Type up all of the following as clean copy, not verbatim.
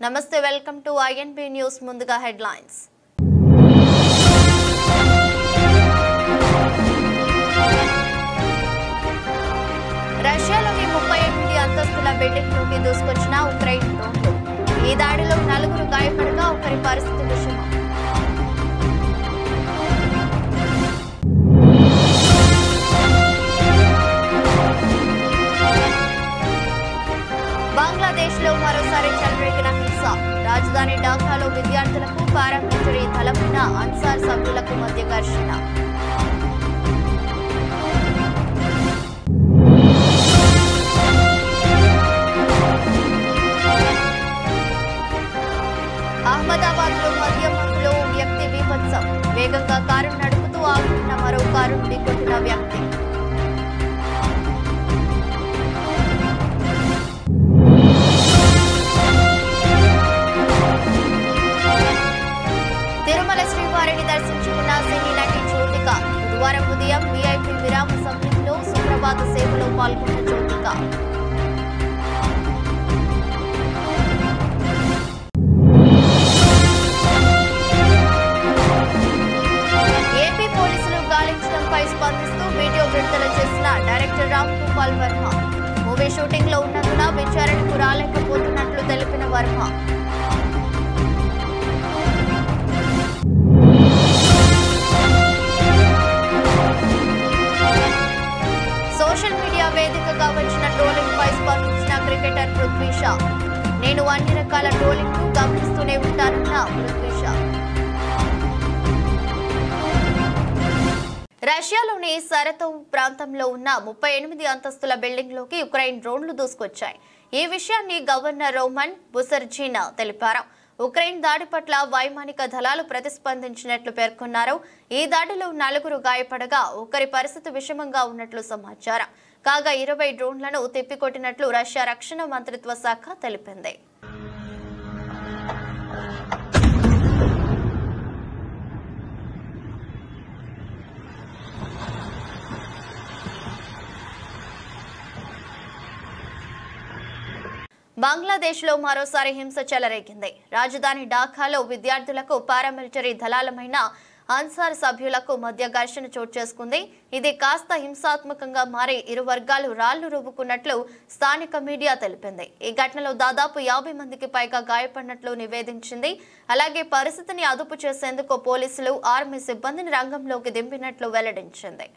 నమస్తే welcome to INB news ముందుగా headlines రష్యాలోని 38 అంతస్తుల బిల్డింగ్ లోకి దూసుకొచ్చిన ఉక్రెయిన్ డ్రోన్లు ఈ దాడిలో 4 గాయపడగా ఒకరి పరిస్థితి విషమం బంగ్లాదేశ్లో మరోసారి చెలరేగిన హింస రాజధాని ఢాకాలో విద్యార్థులకు పారామిలిటరీ దళమైన అన్సార్ సభ్యులకు మధ్య ఘర్షణ అహ్మదాబాద్లో మద్యంలో వ్యక్తి బీభత్సం వేగంగా కారు నడుపుతూ ఆగుతున్న మరో కారును ఢీకొట్టిన వ్యక్తి తిరుమల శ్రీవారిని దర్శించుకున్న సినీ నటి జ్యోతిక బుధవారం ఉదయం వీఐపీ విరామ సమయంలో సుప్రభాత సేవలో పాల్గొన్న జ్యోతిక ఏపీ పోలీసులు గాలించడంపై స్పందిస్తూ వీడియో విడుదల చేసిన director Ram Gopal Varma movie shooting లో ఉన్నందున విచారణకు రాలేకపోతున్నట్లు తెలిపిన వర్మ సోషల్ మీడియా వేదికగా వచ్చిన ట్రోలింగ్ పై స్పందించిన క్రికెటర్ పృథ్వీ షా నేను అన్ని రకాల ట్రోలింగ్ ను గమనిస్తూనే ఉంటానన్న పృథ్వీ షా రష్యాలోని సరతోవ్ ప్రాంతంలో ఉన్న 38 అంతస్తుల బిల్డింగ్ లోకి ఉక్రెయిన్ డ్రోన్లు దూసుకొచ్చాయి. ఈ విషయాన్ని గవర్నర్ రోమన్ బుసర్జిన్ తెలిపారు. ఉక్రెయిన్ దాడి పట్ల వైమానిక దళాలు ప్రతిస్పందించినట్లు పేర్కొన్నారు. ఈ దాడిలో 4 గాయపడగా ఒకరి పరిస్థితి విషమంగా ఉన్నట్లు సమాచారం. కాగా 20 డ్రోన్లను తిప్పికొట్టినట్లు రష్యా రక్షణ మంత్రిత్వ శాఖ తెలిపింది. బంగ్లాదేశ్లో మరోసారి హింస చెలరేగింది. రాజధాని ఢాకాలో విద్యార్థులకు పారామిలిటరీ దళాలమైన అన్సార్ సభ్యులకు మధ్య ఘర్షణ చోటు చేసుకుంది. ఇది కాస్త హింసాత్మకంగా మారి ఇరు వర్గాలు రాళ్లు రువ్వుకున్నట్లు స్థానిక మీడియా తెలిపింది. ఈ ఘటనలో దాదాపు 50 మందికి పైగా గాయపడినట్లు నివేదించింది. అలాగే పరిస్థితిని అదుపు చేసేందుకు పోలీసులు ఆర్మీ సిబ్బందిని రంగంలోకి దింపినట్లు వెల్లడించింది.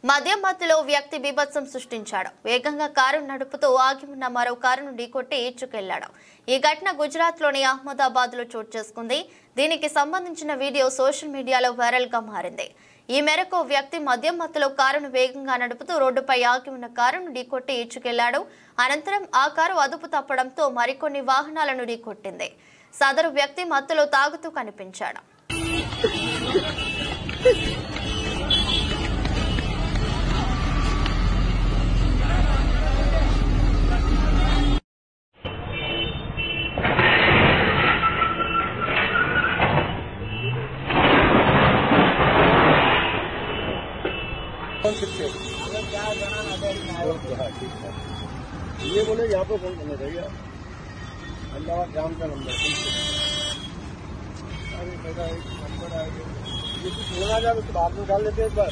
మద్యం మత్తులో వ్యక్తి బీభత్సం సృష్టించాడు. వేగంగా కారు నడుపుతూ ఆగి ఉన్న మరో కారును ఢీకొట్టి ఈడ్చుకెళ్లాడు. ఈ ఘటన గుజరాత్ లోని అహ్మదాబాద్ లో చోటు చేసుకుంది. దీనికి సంబంధించిన వీడియో సోషల్ మీడియాలో వైరల్ గా మారింది. ఈ మేరకు వ్యక్తి మద్యం మత్తులో కారును వేగంగా నడుపుతూ రోడ్డుపై ఆగి ఉన్న కారును ఢీకొట్టి ఈడ్చుకెళ్లాడు. అనంతరం ఆ కారు అదుపు తప్పడంతో మరికొన్ని వాహనాలను ఢీకొట్టింది. సదరు వ్యక్తి మత్తులో తాగుతూ కనిపించాడు. ये बोले यहाँ पे फोन करना चाहिए अहमदाबाद जाम का नंबर अरे बेटा नंबर आ गया ये कुछ होना जाए उसको बाद में डाल देते हैं एक बार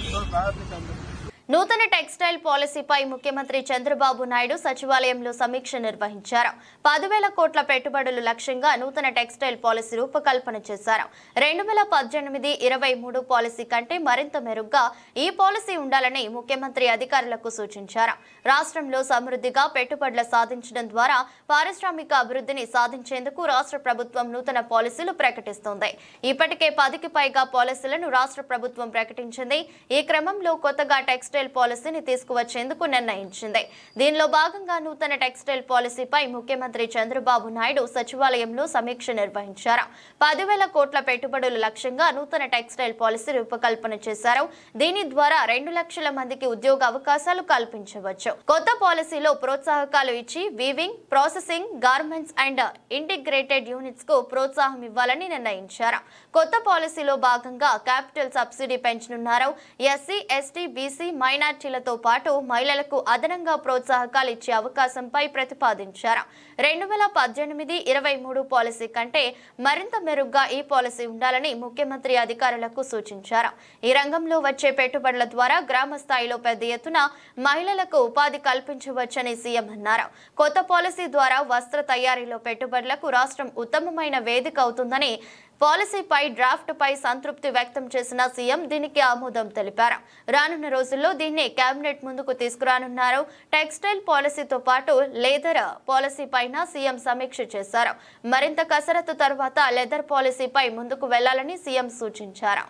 నూతన టెక్స్టైల్ పాలసీపై ముఖ్యమంత్రి చంద్రబాబు నాయుడు సచివాలయంలో సమీక్ష నిర్వహించారు. 10,000 కోట్ల పెట్టుబడులు లక్ష్యంగా నూతన టెక్స్టైల్ పాలసీ రూపకల్పన చేశారు. 2018-23 పాలసీ కంటే మరింత మెరుగ్గా ఈ పాలసీ ఉండాలని ముఖ్యమంత్రి అధికారులకు సూచించారు. రాష్ట్రంలో సమృద్ధిగా పెట్టుబడులు సాధించడం ద్వారా పారిశ్రామిక అభివృద్ధిని సాధించేందుకు రాష్ట్ర ప్రభుత్వం నూతన పాలసీలు ప్రకటిస్తోంది. ఇప్పటికే 10కి పైగా పాలసీలను రాష్ట్ర ప్రభుత్వం ప్రకటించింది. ఈ క్రమంలో కొత్తగా టెక్స్టైల్ టెక్స్టైల్ పాలసీని తీసుకువచ్చేందుకు నిర్ణయించింది. దీనిలో భాగంగా నూతన టెక్స్టైల్ పాలసీపై ముఖ్యమంత్రి చంద్రబాబు నాయుడు సచివాలయంలో సమీక్ష నిర్వహించారు. 10,000 కోట్ల పెట్టుబడుల లక్ష్యంగా నూతన టెక్స్టైల్ పాలసీ రూపకల్పన చేశారు. దీని ద్వారా 2 లక్షల మందికి ఉద్యోగ అవకాశాలు కల్పించవచ్చు. కొత్త పాలసీలో ప్రోత్సాహకాలు ఇచ్చి weaving, processing, garments and integrated units కు ప్రోత్సాహం ఇవ్వాలని నిర్ణయించారు. కొత్త పాలసీలో భాగంగా క్యాపిటల్ సబ్సిడీ పెంచనున్నారు. ఎస్సీ, ఎస్టీ, బీసీ, మైనార్టీలతో పాటు మహిళలకు అదనంగా ప్రోత్సాహకాలు ఇచ్చే అవకాశంపై ప్రతిపాదించారు. 2018-23 పాలసీ కంటే మరింత మెరుగ్గా ఈ పాలసీ ఉండాలని ముఖ్యమంత్రి అధికారులకు సూచించారు. ఈ రంగంలో వచ్చే పెట్టుబడుల ద్వారా గ్రామ స్థాయిలో పెద్ద ఎత్తున మహిళలకు ఉపాధి కల్పించవచ్చని సీఎం అన్నారు. కొత్త పాలసీ ద్వారా వస్త్ర తయారీలో పెట్టుబడులకు రాష్ట్రం ఉత్తమమైన వేదిక అవుతుందని పాలసీపై డ్రాఫ్ట్ పై సంతృప్తి వ్యక్తం చేసిన సీఎం దీనికి ఆమోదం తెలిపారు. రానున్న రోజుల్లో దీన్ని కేబినెట్ ముందుకు తీసుకురానున్నారు. టెక్స్టైల్ పాలసీతో పాటు లెదర్ పాలసీ పైన సీఎం సమీక్ష చేశారు. మరింత కసరత్తు తర్వాత లెదర్ పాలసీపై ముందుకు వెళ్లాలని సీఎం సూచించారు.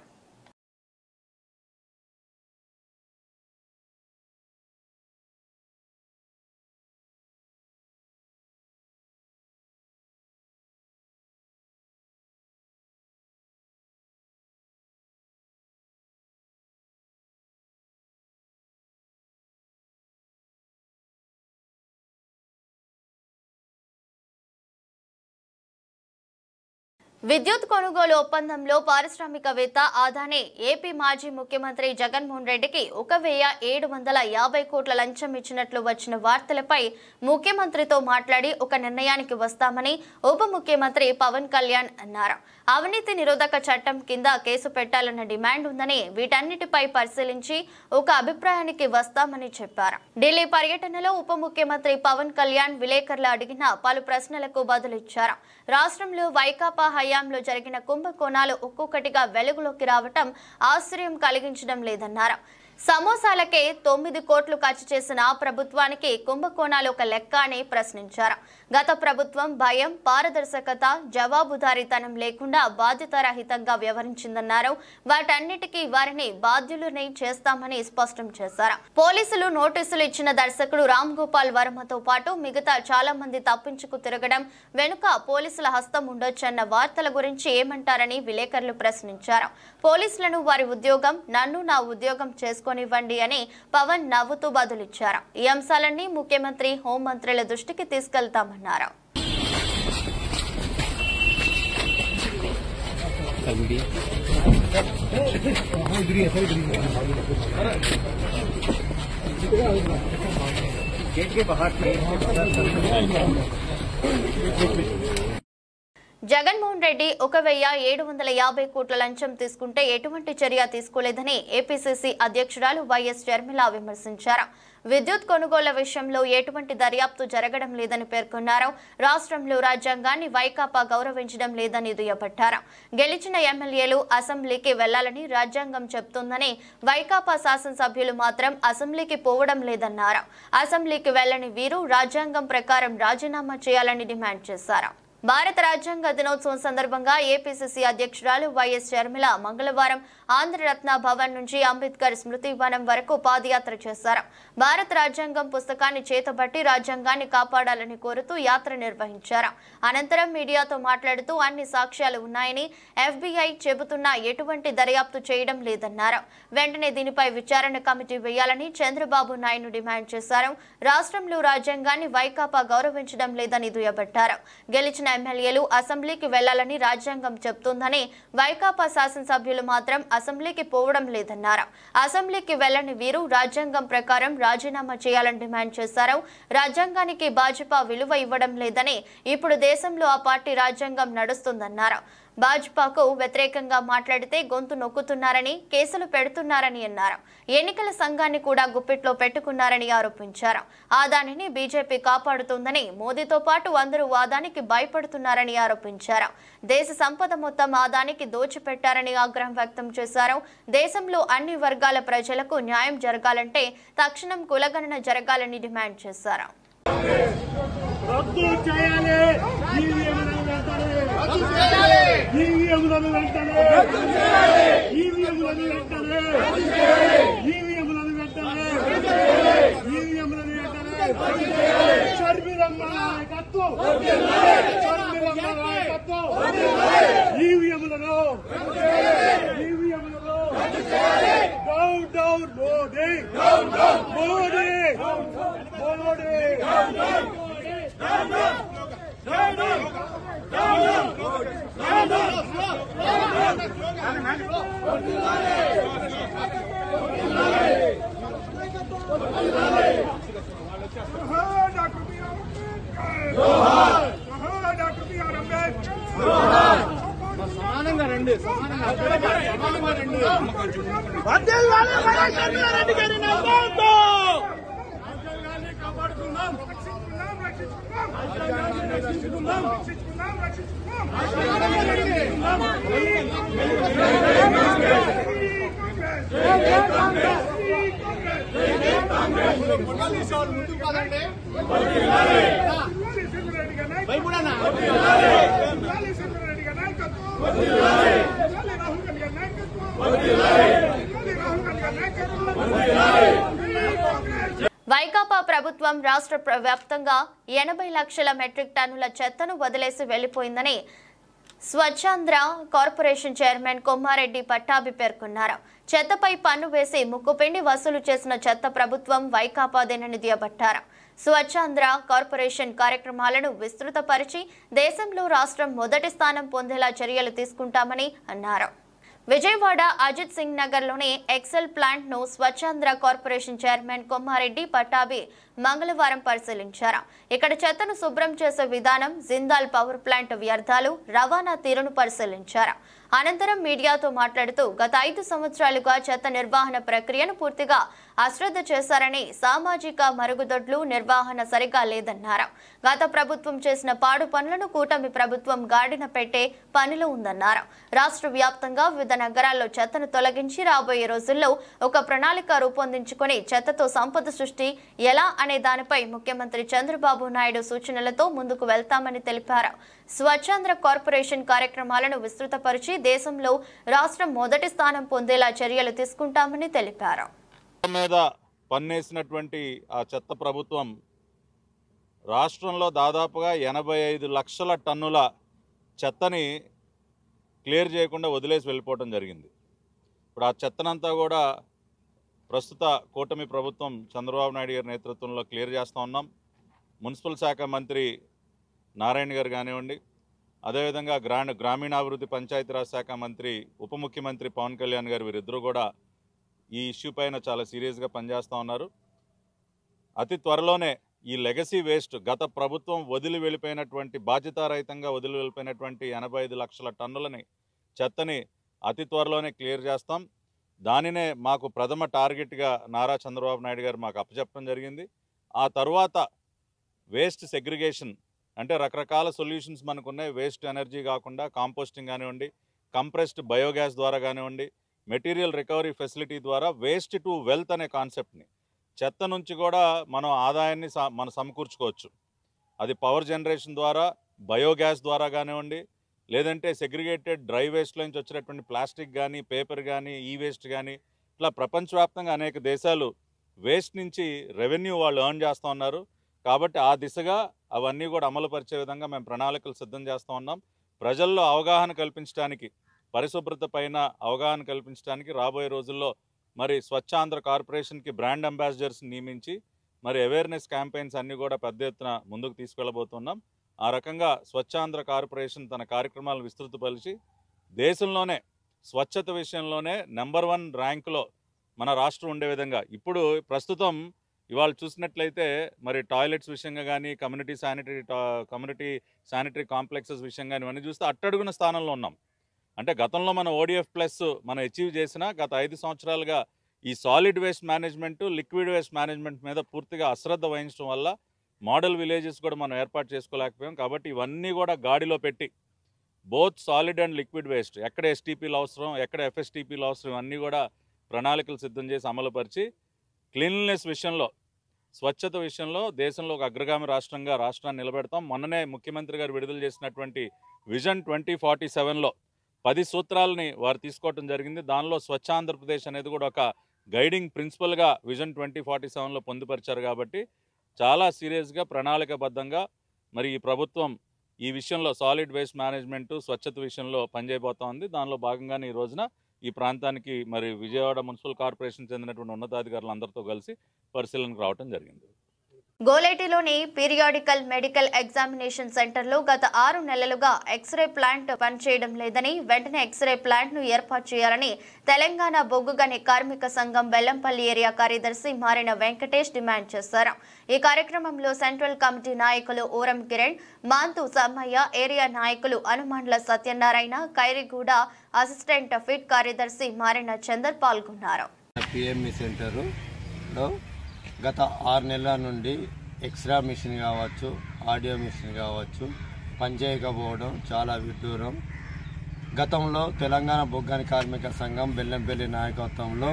విద్యుత్ కొనుగోలు ఒప్పందంలో పారిశ్రామికవేత్త అదానీ ఏపీ మాజీ ముఖ్యమంత్రి జగన్మోహన్ రెడ్డికి 1,750 కోట్ల లంచం ఇచ్చినట్లు వచ్చిన వార్తలపై ముఖ్యమంత్రితో మాట్లాడి ఒక నిర్ణయానికి వస్తామని ఉప ముఖ్యమంత్రి పవన్ కళ్యాణ్ అన్నారు. అవినీతి నిరోధక చట్టం కింద కేసు పెట్టాలన్న డిమాండ్ ఉందని, వీటన్నిటిపై పరిశీలించి ఒక అభిప్రాయానికి వస్తామని చెప్పారు. ఢిల్లీ పర్యటనలో ఉప ముఖ్యమంత్రి పవన్ కళ్యాణ్ విలేకరులు అడిగిన పలు ప్రశ్నలకు బదులిచ్చారు. రాష్ట్రంలో వైకాపా హయాంలో జరిగిన కుంభకోణాలు ఒక్కొక్కటిగా వెలుగులోకి రావటం ఆశ్చర్యం కలిగించడం లేదన్నారు. సమోసాలకే 9 కోట్లు ఖర్చు చేసిన ప్రభుత్వానికి కుంభకోణాలు ఒక లెక్క అని ప్రశ్నించారు. గత ప్రభుత్వం భయం, పారదర్శకత, జవాబుదారీతనం లేకుండా బాధ్యతారహితంగా వ్యవహరించిందన్నారు. వాటన్నిటికీ వారిని బాధ్యులని చేస్తామని స్పష్టం చేశారు. పోలీసులు నోటీసులు ఇచ్చిన దర్శకుడు రామ్ గోపాల్ వర్మతో పాటు మిగతా చాలా మంది తప్పించుకు తిరగడం వెనుక పోలీసుల హస్తం ఉండొచ్చన్న వార్తల గురించి ఏమంటారని విలేకరులు ప్రశ్నించారు. పోలీసులను వారి ఉద్యోగం, నన్ను నా ఉద్యోగం చేసుకోనివ్వండి అని పవన్ నవ్వుతూ బదులిచ్చారు. ఈ అంశాలన్నీ ముఖ్యమంత్రి, హోంమంత్రుల దృష్టికి తీసుకెళ్తామన్నారు. జగన్మోహన్ రెడ్డి 1,750 కోట్ల లంచం తీసుకుంటే ఎటువంటి చర్య తీసుకోలేదని ఏపీసీసీ అధ్యక్షురాలు వైఎస్ షర్మిల విమర్శించారు. విద్యుత్ కొనుగోళ్ల విషయంలో ఎటువంటి దర్యాప్తు జరగడం లేదని పేర్కొన్నారు. రాష్ట్రంలో రాజ్యాంగాన్ని వైకాపా గౌరవించడం లేదని దుయ్యబట్టారు. గెలిచిన ఎమ్మెల్యేలు అసెంబ్లీకి వెళ్లాలని రాజ్యాంగం చెబుతోందని, వైకాపా శాసనసభ్యులు మాత్రం అసెంబ్లీకి పోవడం లేదన్నారు. అసెంబ్లీకి వెళ్లని వీరు రాజ్యాంగం ప్రకారం రాజీనామా చేయాలని డిమాండ్ చేశారు. భారత రాజ్యాంగ దినోత్సవం సందర్భంగా ఏపీసీసీ అధ్యక్షురాలు వైఎస్ షర్మిల మంగళవారం ఆంధ్రరత్న భవన్ నుంచి అంబేద్కర్ స్మృతి వనం వరకు పాదయాత్ర చేశారు. భారత రాజ్యాంగం పుస్తకాన్ని చేతబట్టి రాజ్యాంగాన్ని కాపాడాలని కోరుతూ యాత్ర నిర్వహించారు. అనంతరం మీడియాతో మాట్లాడుతూ అన్ని సాక్ష్యాలు ఉన్నాయని, ఎఫ్బీఐ చెబుతున్నా ఎటువంటి దర్యాప్తు చేయడం లేదన్నారు. వెంటనే దీనిపై విచారణ కమిటీ వేయాలని చంద్రబాబు నాయుడు డిమాండ్ చేశారు. రాష్ట్రంలో రాజ్యాంగాన్ని వైకాపా గౌరవించడం లేదని దుయ్యబట్టారు. గెలిచిన ఎమ్మెల్యేలు అసెంబ్లీకి వెళ్లాలని రాజ్యాంగం చెబుతోందని, వైకాపా శాసనసభ్యులు మాత్రం అసెంబ్లీకి పోవడం లేదన్నారు. అసెంబ్లీకి వెళ్లని వీరు రాజ్యాంగం ప్రకారం రాజీనామా చేయాలని డిమాండ్ చేశారు. రాజ్యాంగానికి భాజపా విలువ ఇవ్వడం లేదని, ఇప్పుడు దేశంలో ఆ పార్టీ రాజ్యాంగం నడుస్తుందన్నారు. భాజపాకు వ్యతిరేకంగా మాట్లాడితే గొంతు నొక్కుతున్నారని, కేసులు పెడుతున్నారని అన్నారు. ఎన్నికల సంఘాన్ని కూడా గుప్పిట్లో పెట్టుకున్నారని ఆరోపించారు. అదానిని బీజేపీ కాపాడుతోందని, మోదీతో పాటు అందరూ అదానికి భయపడుతున్నారని ఆరోపించారు. దేశ సంపద మొత్తం అదానికి దోచిపెట్టారని ఆగ్రహం వ్యక్తం చేశారు. దేశంలో అన్ని వర్గాల ప్రజలకు న్యాయం జరగాలంటే తక్షణం కులగణన జరగాలని డిమాండ్ చేశారు. ఈవీఎంలను వెంటనే షర్మిలమ్మ నాయకత్వం షర్మిలమ్మ నాయకత్వం ఈవీఎంలలో డౌన్ డౌన్ మోదీ మోదీ మోదీ సమానంగా రండి రెడ్డి గారి కాపాడుకుందాం ముందుకు పదండి వైకాపా ప్రభుత్వం రాష్ట్ర వ్యాప్తంగా 80 లక్షల మెట్రిక్ టన్నుల చెత్తను వదిలేసి వెళ్లిపోయిందని స్వచ్ఛాంధ్ర కార్పొరేషన్ చైర్మన్ కొమ్మారెడ్డి పట్టాభి పేర్కొన్నారు. చెత్తపై పన్ను వేసి ముక్కుపిండి వసూలు చేసిన చెత్త ప్రభుత్వం వైకాపాదేనని దుయ్యబట్టారు. స్వచ్ఛాంధ్ర కార్పొరేషన్ కార్యక్రమాలను విస్తృతపరిచి దేశంలో రాష్ట్రం మొదటి స్థానం పొందేలా చర్యలు తీసుకుంటామని అన్నారు. విజయవాడ అజిత్ సింగ్ నగర్లోని ఎక్సెల్ ప్లాంట్ ను స్వచ్ఛాంధ్ర కార్పొరేషన్ చైర్మన్ కొమ్మారెడ్డి పట్టాభి మంగళవారం పరిశీలించారు. ఇక్కడ చెత్తను శుభ్రం చేసే విధానం, జిందాల్ పవర్ ప్లాంట్ వ్యర్థాలు రవాణా తీరును పరిశీలించారు. అనంతరం మీడియాతో మాట్లాడుతూ గత 5 సంవత్సరాలుగా చెత్త నిర్వహణ ప్రక్రియను పూర్తిగా అశ్రద్ధ చేశారని, సామాజిక మరుగుదొడ్లు నిర్వహణ సరిగా లేదన్నారు. గత ప్రభుత్వం చేసిన పాడు పనులను కూటమి ప్రభుత్వం గాడిన పెట్టే పనిలో ఉందన్నారు. రాష్ట్ర వ్యాప్తంగా వివిధ నగరాల్లో చెత్తను తొలగించి రాబోయే రోజుల్లో ఒక ప్రణాళిక రూపొందించుకుని చెత్తతో సంపద సృష్టి ఎలా అనే దానిపై ముఖ్యమంత్రి చంద్రబాబు నాయుడు సూచనలతో ముందుకు వెళ్తామని తెలిపారు. స్వచ్ఛాంధ్ర కార్పొరేషన్ కార్యక్రమాలను విస్తృతపరిచి దేశంలో రాష్ట్రం మొదటి స్థానం పొందేలా చర్యలు తీసుకుంటామని తెలిపారు. మీద పన్నేసినటువంటి ఆ చెత్త ప్రభుత్వం రాష్ట్రంలో దాదాపుగా 85 లక్షల టన్నుల చెత్తని క్లియర్ చేయకుండా వదిలేసి వెళ్ళిపోవడం జరిగింది. ఇప్పుడు ఆ చెత్తనంతా కూడా ప్రస్తుత కూటమి ప్రభుత్వం చంద్రబాబు నాయుడు గారి నేతృత్వంలో క్లియర్ చేస్తూ ఉన్నాం. మున్సిపల్ శాఖ మంత్రి నారాయణ గారు కానివ్వండి, అదేవిధంగా గ్రామీణాభివృద్ధి పంచాయతీరాజ్ శాఖ మంత్రి ఉప ముఖ్యమంత్రి పవన్ కళ్యాణ్ గారు వీరిద్దరూ కూడా ఈ ఇష్యూ పైన చాలా సీరియస్గా పనిచేస్తూ ఉన్నారు. అతి త్వరలోనే ఈ లెగసీ వేస్ట్ గత ప్రభుత్వం వదిలి వెళ్ళిపోయినటువంటి బాధ్యతారహితంగా వదిలి వెళ్ళిపోయినటువంటి 85 లక్షల టన్నులని చెత్తని అతి త్వరలోనే క్లియర్ చేస్తాం. దానినే మాకు ప్రథమ టార్గెట్గా నారా చంద్రబాబు నాయుడు గారు మాకు అప్పచెప్పడం జరిగింది. ఆ తర్వాత వేస్ట్ సెగ్రిగేషన్ అంటే రకరకాల సొల్యూషన్స్ మనకున్నాయి. వేస్ట్ ఎనర్జీ కాకుండా కాంపోస్టింగ్ కానివ్వండి, కంప్రెస్డ్ బయోగ్యాస్ ద్వారా కానివ్వండి, మెటీరియల్ రికవరీ ఫెసిలిటీ ద్వారా వేస్ట్ టు వెల్త్ అనే కాన్సెప్ట్ని చెత్త నుంచి కూడా మనం ఆదాయాన్ని మనం సమకూర్చుకోవచ్చు. అది పవర్ జనరేషన్ ద్వారా, బయోగ్యాస్ ద్వారా కానివ్వండి, లేదంటే సెగ్రిగేటెడ్ డ్రై వేస్ట్లో నుంచి వచ్చినటువంటి ప్లాస్టిక్ కానీ, పేపర్ కానీ, ఈ వేస్ట్ కానీ, ఇట్లా ప్రపంచవ్యాప్తంగా అనేక దేశాలు వేస్ట్ నుంచి రెవెన్యూ వాళ్ళు ఎర్న్ చేస్తూ ఉన్నారు. కాబట్టి ఆ దిశగా అవన్నీ కూడా అమలు పరిచే విధంగా మేము ప్రణాళికలు సిద్ధం చేస్తూ ఉన్నాం. ప్రజల్లో అవగాహన కల్పించడానికి, పరిశుభ్రత పైన అవగాహన కల్పించడానికి రాబోయే రోజుల్లో మరి స్వచ్ఛాంధ్ర కార్పొరేషన్కి బ్రాండ్ అంబాసిడర్స్ నియమించి మరి అవేర్నెస్ క్యాంపెయిన్స్ అన్నీ కూడా పెద్ద ఎత్తున ముందుకు తీసుకెళ్ళబోతున్నాం. ఆ రకంగా స్వచ్ఛాంధ్ర కార్పొరేషన్ తన కార్యక్రమాలను విస్తృతపరిచి దేశంలోనే స్వచ్ఛత విషయంలోనే నెంబర్ 1 ర్యాంకులో మన రాష్ట్రం ఉండే విధంగా ఇప్పుడు ప్రస్తుతం ఇవాళ చూసినట్లయితే మరి టాయిలెట్స్ విషయంగా కానీ, కమ్యూనిటీ శానిటరీ కాంప్లెక్సెస్ విషయంగా ఇవన్నీ చూస్తే అట్టడుగున స్థానంలో ఉన్నాం. అంటే గతంలో మన ODF ప్లస్ మనం అచీవ్ చేసిన గత 5 సంవత్సరాలుగా ఈ solid waste management, liquid waste management మీద పూర్తిగా అశ్రద్ధ వహించడం వల్ల మోడల్ విలేజెస్ కూడా మనం ఏర్పాటు చేసుకోలేకపోయాం. కాబట్టి ఇవన్నీ కూడా గాడిలో పెట్టి both solid and liquid waste ఎక్కడ STPలు అవసరం, ఎక్కడ FSTPలు అవసరం అన్నీ కూడా ప్రణాళికలు సిద్ధం చేసి అమలుపరిచి క్లీన్లీనెస్ విషయంలో, స్వచ్ఛత విషయంలో దేశంలో ఒక అగ్రగామి రాష్ట్రంగా రాష్ట్రాన్ని నిలబెడతాం. మొన్ననే ముఖ్యమంత్రి గారు విడుదల చేసినటువంటి విజన్ 2047లో 10 సూత్రాలని వారు తీసుకోవడం జరిగింది. దానిలో స్వచ్ఛ ఆంధ్రప్రదేశ్ అనేది కూడా ఒక గైడింగ్ ప్రిన్సిపల్గా విజన్ 2047లో పొందుపరిచారు. కాబట్టి చాలా సీరియస్గా ప్రణాళికాబద్ధంగా మరి ఈ ప్రభుత్వం ఈ విషయంలో సాలిడ్ వేస్ట్ మేనేజ్మెంట్ స్వచ్ఛత విషయంలో పనిచేయబోతోంది. దానిలో భాగంగానే ఈ రోజున ఈ ప్రాంతానికి మరి విజయవాడ మున్సిపల్ కార్పొరేషన్ చెందినటువంటి ఉన్నతాధికారులు అందరితో కలిసి పరిశీలనకు రావడం జరిగింది. గోలేటిలోని పీరియాడికల్ మెడికల్ ఎగ్జామినేషన్ సెంటర్లో గత 6 నెలలుగా ఎక్స్రే ప్లాంట్ పనిచేయడం లేదని, వెంటనే ఎక్స్రే ప్లాంట్ను ఏర్పాటు చేయాలని తెలంగాణ బొగ్గుగని కార్మిక సంఘం బెల్లంపల్లి ఏరియా కార్యదర్శి మారిన వెంకటేష్ డిమాండ్ చేశారు. ఈ కార్యక్రమంలో సెంట్రల్ కమిటీ నాయకులు ఓరం కిరణ్, మాంతు సమ్మయ్య, ఏరియా నాయకులు అనుమండ్ల సత్యనారాయణ, ఖైరిగూడ అసిస్టెంట్ ఫిట్ కార్యదర్శి మారిన చందర్ పాల్గొన్నారు. పిఎంఈ సెంటర్లో గత 6 నెలల నుండి ఎక్స్రా మిషన్ కావచ్చు, ఆడియో మిషన్ కావచ్చు పనిచేయకపోవడం చాలా విడ్డూరం. గతంలో తెలంగాణ బొగ్గాని కార్మిక సంఘం బెల్లంపల్లి నాయకత్వంలో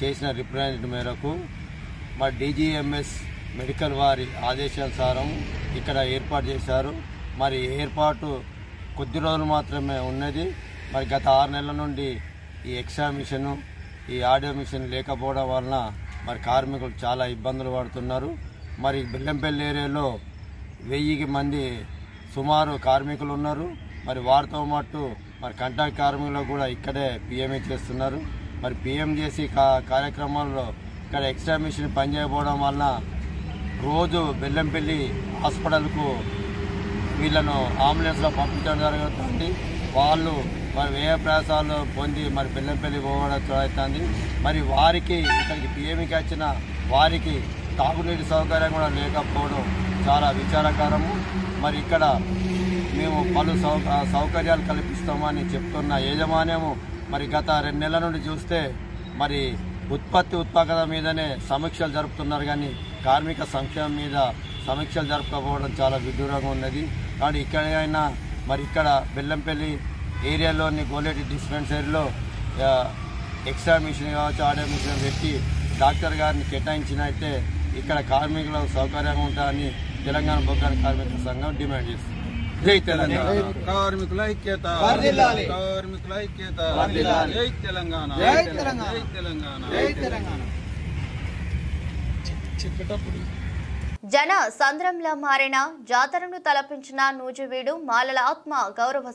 చేసిన రిప్రజెంట్ మేరకు మా DGMS మెడికల్ వారి ఆదేశానుసారం ఇక్కడ ఏర్పాటు చేశారు. మరి ఏర్పాటు కొద్ది రోజులు మాత్రమే ఉన్నది. మరి గత 6 నెలల నుండి ఈ ఎక్స్రా మిషను, ఈ ఆడియో మిషన్ లేకపోవడం వలన మరి కార్మికులు చాలా ఇబ్బందులు పడుతున్నారు. మరి బెల్లంపల్లి ఏరియాలో 1000 మంది సుమారు కార్మికులు ఉన్నారు. మరి వారితో పాటు మరి కాంట్రాక్ట్ కార్మికులు కూడా ఇక్కడే పిఎంఏ చేస్తున్నారు. మరి పిఎం చేసి కార్యక్రమాల్లో ఇక్కడ ఎక్స్ట్రా మిషన్ పనిచేయకపోవడం వలన రోజు బెల్లంపల్లి హాస్పిటల్కు వీళ్ళను అంబులెన్స్లో పంపించడం జరుగుతుంది. వాళ్ళు మరి వ్యయ ప్రయాసాలు పొంది మరి బెల్లంపల్లి పోవడం అవుతుంది. మరి వారికి ఇక్కడికి పిఎంకి వచ్చిన వారికి తాగునీటి సౌకర్యం కూడా లేకపోవడం చాలా విచారకరము. మరి ఇక్కడ మేము పలు సౌకర్యాలు కల్పిస్తామని చెప్తున్న యాజమాన్యము మరి గత 2 నెలల నుండి చూస్తే మరి ఉత్పాదకత మీదనే సమీక్షలు జరుపుతున్నారు, కానీ కార్మిక సంక్షేమం మీద సమీక్షలు జరుపుకోకపోవడం చాలా విడ్డూరంగా ఉన్నది. కానీ ఇక్కడైనా మరి ఇక్కడ బెల్లంపల్లి ఏరియాలోని గోలేటి డిస్పెన్సరీలో ఎక్స్ట్రా మిషన్ కావచ్చు, ఆడియో మిషన్ పెట్టి డాక్టర్ గారిని కేటాయించినట్టే ఇక్కడ కార్మికులకు సౌకర్యంగా ఉంటారని తెలంగాణ బొగ్గాని కార్మిక సంఘం డిమాండ్ చేస్తుంది. జై తెలంగాణ. కార్మికుల ఐక్యత, కార్మికుల ఐక్యత, జై తెలంగాణ, జై తెలంగాణ. జన సంద్రంలా మారిన జాతరను తలపించిన నూజివీడు మాలల ఆత్మ గౌరవ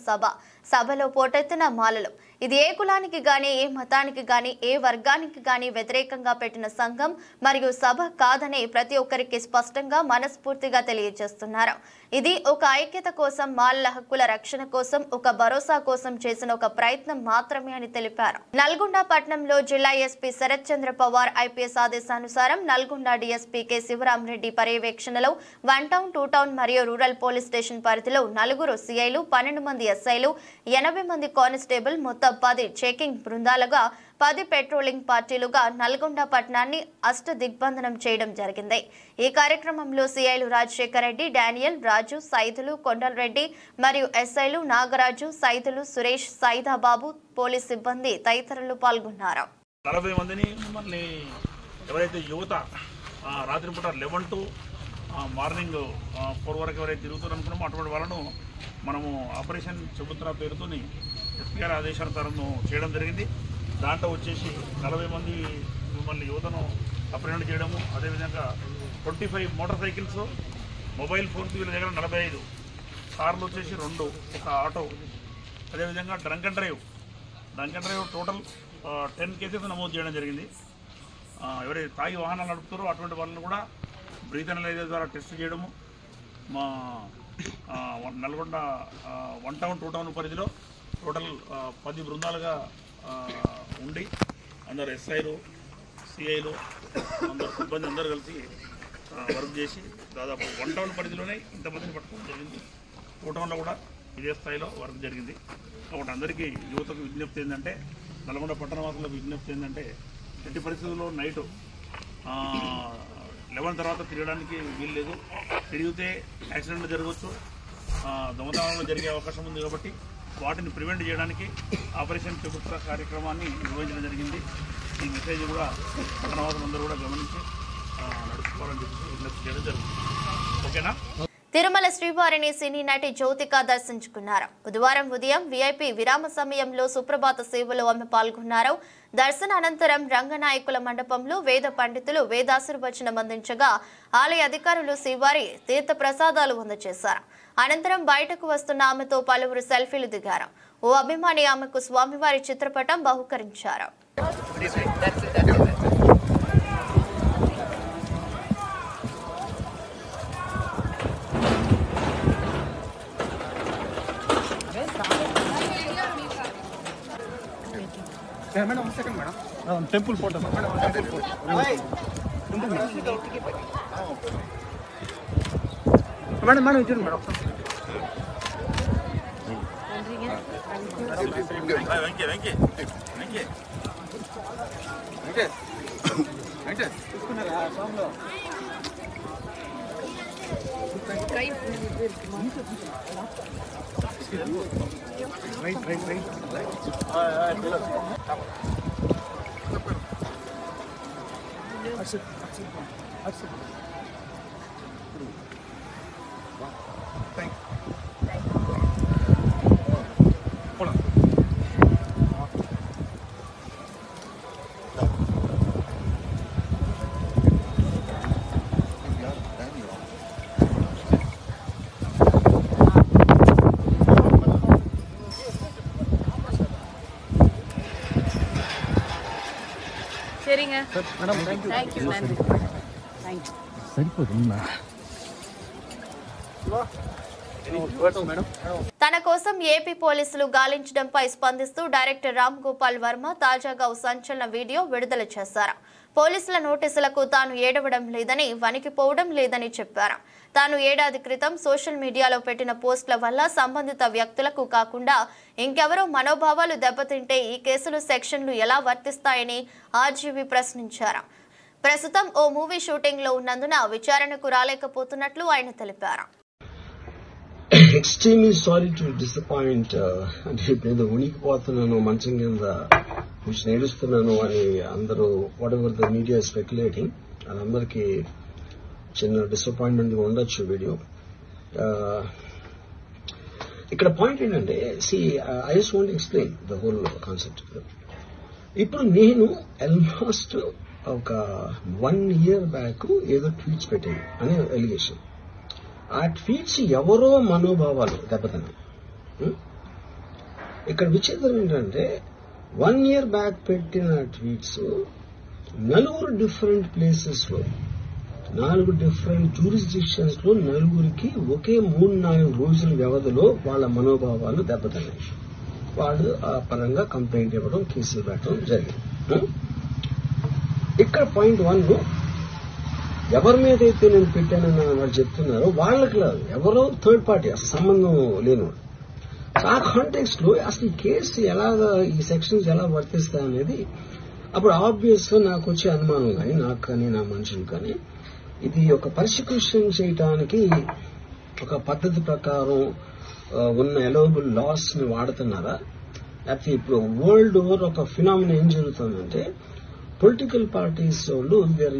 సభలో పోటెత్తిన మాలలు. ఇది ఏ కులానికి గాని, ఏ మతానికి గాని, ఏ వర్గానికి గాని వ్యతిరేకంగా పెట్టిన సంఘం మరియు సభ కాదని ప్రతి ఒక్కరికి స్పష్టంగా మనస్ఫూర్తిగా తెలియజేస్తున్నారు. ఇది ఒక ఐక్యత కోసం, మాలల హక్కుల రక్షణ కోసం, ఒక భరోసా కోసం చేసిన ఒక ప్రయత్నం మాత్రమే అని తెలిపారు. నల్గొండ పట్టణంలో జిల్లా ఎస్పీ శరత్ చంద్ర పవార్ ఐపీఎస్ ఆదేశానుసారం నల్గొండ డీఎస్పీ కె శివరామరెడ్డి పర్యవేక్షణలో 1 టౌన్, 2 టౌన్ మరియు రూరల్ పోలీస్ స్టేషన్ పరిధిలో 4 సిఐలు, 12 మంది ఎస్ఐలు, 80 మంది కానిస్టేబుల్, మొత్తం 10 చెకింగ్ బృందాలుగా 10 పెట్రోలింగ్ పార్టీలుగా నల్గొండ పట్టణాన్ని అష్టదిగ్బంధనం చేయడం జరిగింది. ఈ కార్యక్రమంలో సిఐలు రాజశేఖర్ రెడ్డి, డానియల్, రాజు, సైదులు, కొండలరెడ్డి మరియు ఎస్ఐలు నాగరాజు, సైదులు, సురేష్, సైదాబాబు, పోలీస్ సిబ్బంది తదితరులు పాల్గొన్నారు. 40 మందిని మిమ్మల్ని ఎవరైతే యువత రాత్రిపూట 11 to మార్నింగ్ 4 వరకు ఎవరైతే తిరుగుతున్నారనుకున్నామో అటువంటి వాళ్ళను మనము ఆపరేషన్ చెబుతున్న పేరుతోని ఎస్పీ గారి ఆదేశానుసారం చేయడం జరిగింది. దాంట్లో వచ్చేసి 40 మంది మిమ్మల్ని యువతను అప్రహెండ్ చేయడము, అదేవిధంగా 25 మోటార్ సైకిల్స్, మొబైల్ ఫోన్స్ వీళ్ళ దగ్గర 45, కార్లు వచ్చేసి 2, ఒక ఆటో, అదేవిధంగా drunk and drive total 10 cases నమోదు చేయడం జరిగింది. ఎవరైతే తాగి వాహనాలు నడుపుతారో అటువంటి వాళ్ళని కూడా బ్రీత్ అనలైజర్ ద్వారా టెస్ట్ చేయడము. మా నల్గొండ 1 టౌన్ 2 టౌన్ పరిధిలో టోటల్ 10 బృందాలుగా ఉండి అందరు ఎస్ఐలు, సిఐలు, అందరు సిబ్బంది అందరూ కలిసి వర్క్ చేసి దాదాపు 1 టౌన్ పరిధిలోనే ఇంతమందిని పట్టుకోవడం జరిగింది. 2 టౌన్లో కూడా ఇదే స్థాయిలో వర్క్ జరిగింది. కాబట్టి అందరికీ యువతకు విజ్ఞప్తి ఏంటంటే, నల్గొండ పట్టణవాసులకు విజ్ఞప్తి ఏంటంటే, ఎట్టి పరిస్థితుల్లో నైటు 11 తర్వాత తిరగడానికి వీలు లేదు. తిరిగితే యాక్సిడెంట్ జరగవచ్చు, దొంగతనాలు జరిగే అవకాశం ఉంది. కాబట్టి వాటిని ప్రివెంట్ చేయడానికి ఆపరేషన్ చెబుత్ర కార్యక్రమాన్ని నిర్వహించడం జరిగింది. ఈ మెసేజ్ కూడా పట్టణవాసులందరూ కూడా గమనించి నడుచుకోవాలని చెప్పి విజ్ఞప్తి చేయడం జరుగుతుంది. ఓకేనా? తిరుమల శ్రీవారిని సినీ నటి జ్యోతిక దర్శించుకున్నారు. బుధవారం ఉదయం వీఐపీ విరామ సమయంలో సుప్రభాత సేవలో ఆమె పాల్గొన్నారు. దర్శన అనంతరం రంగనాయకుల మండపంలో వేద పండితులు వేదాశీర్వచనం అందించగా ఆలయ అధికారులు శ్రీవారి తీర్థ ప్రసాదాలు అందజేశారు. అనంతరం బయటకు వస్తున్న ఆమెతో పలువురు సెల్ఫీలు దిగారు. ఓ అభిమాని ఆమెకు స్వామివారి చిత్రపటం బహుకరించారు. Madam second madam temple photo madam madam ఇచ్చారు మేడం తన కోసం ఏపీ పోలీసులు గాలించడంపై స్పందిస్తూ డైరెక్టర్ రామ్ గోపాల్ వర్మ తాజాగా ఓ సంచలన వీడియో విడుదల చేశారు. పోలీసుల నోటీసులకు తాను ఏడవడం లేదని, వణికిపోవడం లేదని చెప్పారు. తాను ఏడాది క్రితం సోషల్ మీడియాలో పెట్టిన పోస్టుల వల్ల సంబంధిత వ్యక్తులకు కాకుండా ఇంకెవరో మనోభావాలు దెబ్బతింటే ఈ కేసులు సెక్షన్లు ఎలా వర్తిస్తాయని ఆర్జీవీ ప్రశ్నించారు. ప్రస్తుతం ఓ మూవీ షూటింగ్ లో ఉన్నందున విచారణకు రాలేకపోతున్నట్లు ఆయన తెలిపారు. Extremely sorry to disappoint. నేను ఉనికిపోతున్నాను మంచం కింద నేడుస్తున్నాను అని అందరూ వాట్ ద మీడియా స్పెక్యులేటింగ్ అందరికీ చిన్న డిసప్పాయింట్మెంట్ ఉండొచ్చు వీడియో. ఇక్కడ పాయింట్ ఏంటంటే I just want explain the whole concept. ఇప్పుడు నేను ఆల్మోస్ట్ ఒక 1 year బ్యాక్ ఏదో ట్వీట్స్ పెట్టాను అనే ఎలిగేషన్. ఆ ట్వీట్స్ ఎవరో మనోభావాలు దెబ్బతిన్నాయి. ఇక్కడ విచిత్రం ఏంటంటే 1 year బ్యాక్ పెట్టిన ట్వీట్స్ 4 డిఫరెంట్ ప్లేసెస్ లో 4 డిఫరెంట్ జ్యూరిస్డిక్షన్స్ లో 4కి ఒకే 3-4 రోజుల వ్యవధిలో వాళ్ళ మనోభావాలు దెబ్బతిన్నాయి. వాళ్ళు ఆ పరంగా కంప్లైంట్ ఇవ్వడం, కేసులు పెట్టడం జరిగింది. ఇక్కడ పాయింట్ 1 ఎవరి మీద అయితే నేను పెట్టానని వాళ్ళు చెప్తున్నారో వాళ్ళకి లేదు, ఎవరో థర్డ్ పార్టీ అసలు సంబంధం లేనివాడు. ఆ కాంటెక్స్ట్ లో అసలు ఈ కేసు ఎలాగా ఈ సెక్షన్స్ ఎలా వర్తిస్తాయనేది అప్పుడు ఆబ్వియస్ గా నాకు వచ్చే అనుమానం కానీ నాకు కానీ నా మనుషులు కానీ ఇది ఒక పర్సిక్యూషన్ చేయడానికి ఒక పద్ధతి ప్రకారం ఉన్న ఎలవబుల్ లాస్ ని వాడుతున్నారా, లేకపోతే ఇప్పుడు వరల్డ్ ఓవర్ ఒక ఫినామినా ఏం జరుగుతుందంటే పొలిటికల్ పార్టీస్ వాళ్ళు they are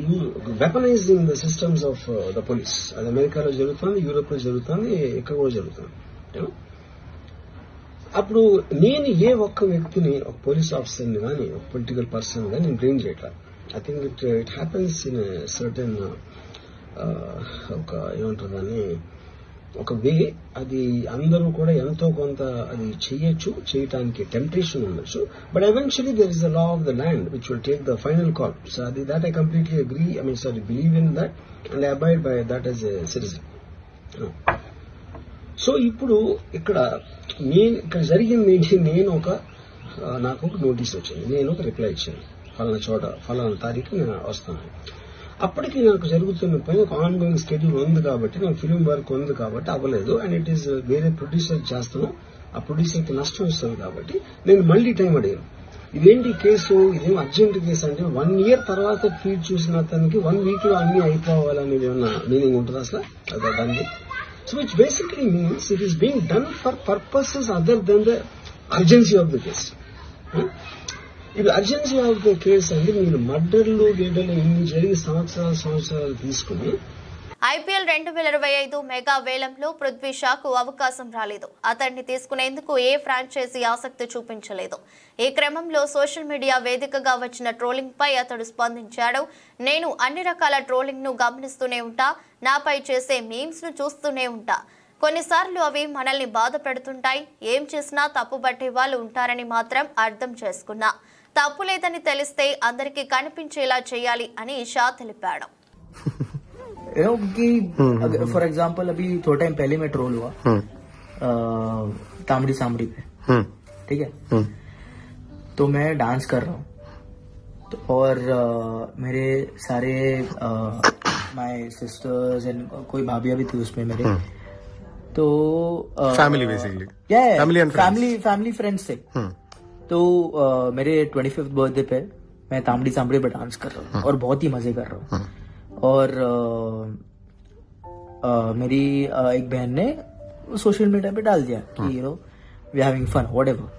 weaponising the systems of the police. అది అమెరికాలో జరుగుతుంది, యూరోప్ లో జరుగుతుంది, ఇక్కడ కూడా జరుగుతుంది. అప్పుడు నేను ఏ ఒక్క వ్యక్తిని, ఒక పోలీస్ ఆఫీసర్ని కానీ ఒక పొలిటికల్ పర్సన్ కానీ నేను బ్లేమ్ చేయట్లేదు. I think it happens in certain ఒక ఏమంటారు దాన్ని ఒక వే. అది అందరూ కూడా ఎంతో కొంత అది చేయటానికి టెంప్టేషన్ ఉండొచ్చు. But eventually there is the law of the land which will take the final call. So అది that I completely agree, believe in that and I abide by that as a citizen. So ఇప్పుడు ఇక్కడ జరిగింది ఏంటి, నాకు ఒక notice వచ్చింది, నేను ఒక రిప్లై ఇచ్చాను, ఫలానా చోట ఫలానా తారీఖు నేను వస్తాను. అప్పటికి నాకు జరుగుతున్న పని ఒక ఆన్ గోయింగ్ స్కెడ్యూల్ ఉంది కాబట్టి, నాకు ఫిలిం వర్క్ ఉంది కాబట్టి అవ్వలేదు. అండ్ ఇట్ ఈస్ వేరే ప్రొడ్యూసర్ చేస్తాను, ఆ ప్రొడ్యూసర్కి నష్టం వస్తుంది కాబట్టి నేను మళ్లీ టైం అడిగాను. ఇదేంటి కేసు, ఇదేం అర్జెంట్ కేసు అంటే 1 year తర్వాత ట్వీట్ చూసిన అతనికి 1 week లో అన్ని అయిపోవాలనేది ఏమన్నా మీనింగ్ ఉంటుంది అసలు దాన్ని? So which basically means it is being done for purposes other than the urgency of the case. ఇప్పుడు అర్జెన్సీ ఆఫ్ ద కేసు అంటే మీరు మర్డర్లు గేడర్లు ఇన్ని జరిగి సంవత్సరాలు తీసుకుని IPL 2025 మెగా వేలంలో పృథ్వీ షాకు అవకాశం రాలేదు. అతన్ని తీసుకునేందుకు ఏ ఫ్రాంచైజీ ఆసక్తి చూపించలేదు. ఈ క్రమంలో సోషల్ మీడియా వేదికగా వచ్చిన ట్రోలింగ్ పై అతడు స్పందించాడు. నేను అన్ని రకాల ట్రోలింగ్ ను గమనిస్తూనే ఉంటా, నాపై చేసే మీమ్స్ ను చూస్తూనే ఉంటా. కొన్నిసార్లు అవి మనల్ని బాధ పెడుతుంటాయి. ఏం చేసినా తప్పుపట్టే వాళ్ళు ఉంటారని మాత్రం అర్థం చేసుకున్నా. తప్పు లేదని తెలిస్తే అందరికీ కనిపించేలా చేయాలి అని షా తెలిపాడు. क्योंकि फॉर एग्जाम्पल अभी थोड़ा टाइम पहले मैं ट्रोल हुआ तामड़ी सामड़ी पे, ठीक है, तो मैं डांस कर रहा हूँ तो और मेरे सारे माय सिस्टर्स एंड कोई भाभियां भी थी उसमें मेरे, तो फैमिली बेसिकली फैमिली फ्रेंड्स थे. तो मेरे 25th बर्थडे पे मैं तामड़ी सामड़ी पे डांस कर रहा हूँ और बहुत ही मजे कर रहा हूँ. और मेरी एक बहन ने सोशल मीडिया पे डाल दिया कि you know we having fun whatever,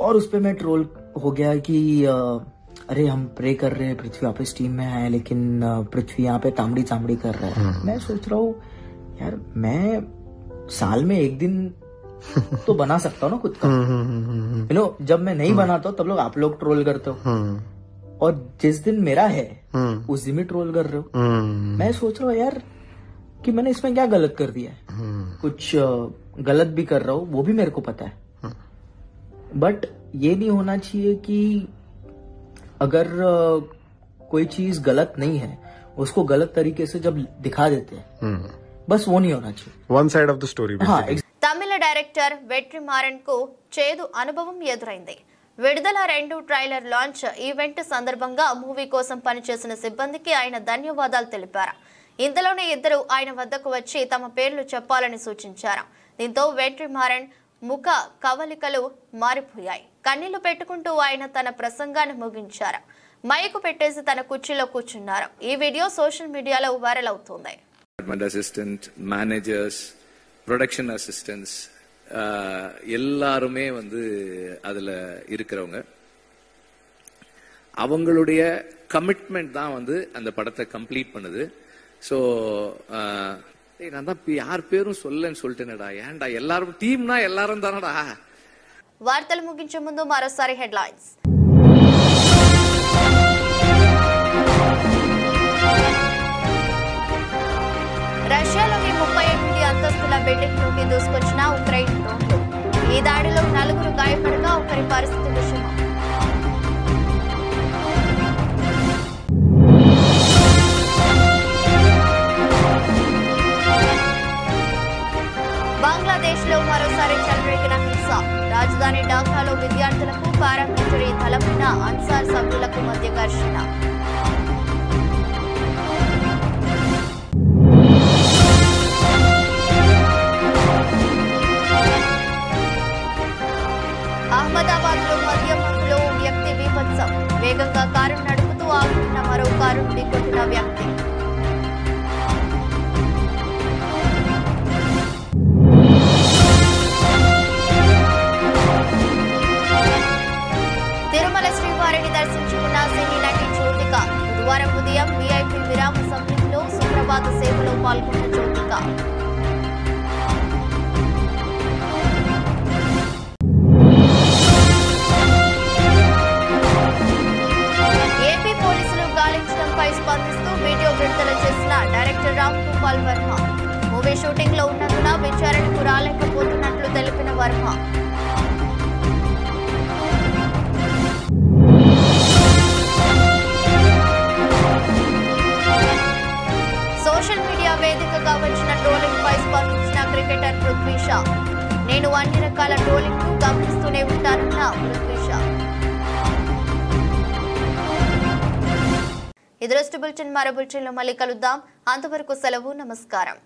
और उस पे मैं ट्रोल हो गया कि अरे हम प्रे कर रहे हैं पृथ्वी वापस टीम में है, लेकिन पृथ्वी यहाँ पे तामड़ी चामड़ी कर रहा है. मैं सोच रहा हूँ यार मैं साल में एक दिन तो बना सकता हूँ ना खुद का, यू नो. जब मैं नहीं बनाता हूँ तब लोग आप लोग ट्रोल करते हो, और जिस दिन मेरा है उस दिन भी ट्रोल कर रहे हो. मैं सोच रहा हूँ यार कि मैंने इसमें क्या गलत कर दिया है. कुछ गलत भी कर रहा हूँ वो भी मेरे को पता है, बट ये नहीं होना चाहिए कि अगर कोई चीज गलत नहीं है उसको गलत तरीके से जब दिखा देते हैं, बस वो नहीं होना चाहिए. One side of the story. తమిళ డైరెక్టర్ వెట్రిమారన్ కు చేదు అనుభవం ఎదురైంది. విడుదల 2 ట్రైలర్ లాంచ్ ఈవెంట్ సందర్భంగా మూవీ కోసం పనిచేసిన సిబ్బందికి ఆయన ధన్యవాదాలు తెలిపారు. ఇంతలోనే ఇద్దరు ఆయన వద్దకు వచ్చి తమ పేర్లు చెప్పాలని సూచించారు. దీంతో వెట్రిమారన్ ముఖ కవలికలు మారిపోయాయి. కన్నీళ్లు పెట్టుకుంటూ ఆయన తన ప్రసంగాన్ని ముగించారు. మైకు పెట్టేసి తన కుర్చీలో కూర్చున్నారు. ఈ వీడియో సోషల్ మీడియాలో వైరల్ అవుతోంది. అసిస్టెంట్ మేనేజర్స్, ప్రొడక్షన్ అసిస్టెంట్స్ எல்லாருமே வந்து அதுல இருக்கிறவங்க, அவங்களுடைய கமிட்மெண்ட் தான் வந்து அந்த படத்தை கம்ப்ளீட் பண்ணுது. ஸோ நான் தான் யார் பேரும் சொல்லன்னு சொல்லிட்டேனடா, ஏன்டா எல்லாரும் టీమ్నా எல்லாரும் தானடா. వార్తలు ముగించే ముందు మరోసారి హెడ్లైన్స్. రష్యాలోని 38 అంతస్తుల బిల్డింగ్ లోకి దూసుకొచ్చిన ఉక్రెయిన్ డ్రోన్లు. ఈ దాడిలో 4 గాయపడగా ఒకరి పరిస్థితి విషమం. బంగ్లాదేశ్ లో మరోసారి చెలరేగిన హింస. రాజధాని ఢాకాలో విద్యార్థులకు పారామిలిటరీ దళమైన అన్సార్ సభ్యులకు మధ్య ఘర్షణ. అహ్మదాబాద్ లో మద్యం మందులో వ్యక్తి బీభత్సం. వేగంగా కారు నడుపుతూ ఆగుతున్న మరో కారు ఢీకొట్టిన వ్యక్తి. తిరుమల శ్రీవారిని దర్శించుకున్న సినీ నటి జ్యోతిక. బుధవారం ఉదయం వీఐపీ విరామ సమయంలో సుప్రభాత సేవలో పాల్గొన్న జ్యోతిక. ఏపీ పోలీసులు గాలించడంపై స్పందిస్తూ వీడియో విడుదల చేసిన director Ram Gopal Varma. Movie shooting లో ఉన్నందున విచారణకు రాలేకపోతున్నట్లు తెలిపిన వర్మ. సోషల్ మీడియా వేదికగా వచ్చిన ట్రోలింగ్ పై స్పందించిన క్రికెటర్ పృథ్వీ షా. నేను అన్ని రకాల ట్రోలింగ్ ను గమనిస్తూనే ఉంటానన్న పృథ్వీ షా. ఇది బులెటిన్. మరో బులెటిన్ లో మళ్ళీ కలుద్దాం. అంతవరకు సెలవు. నమస్కారం.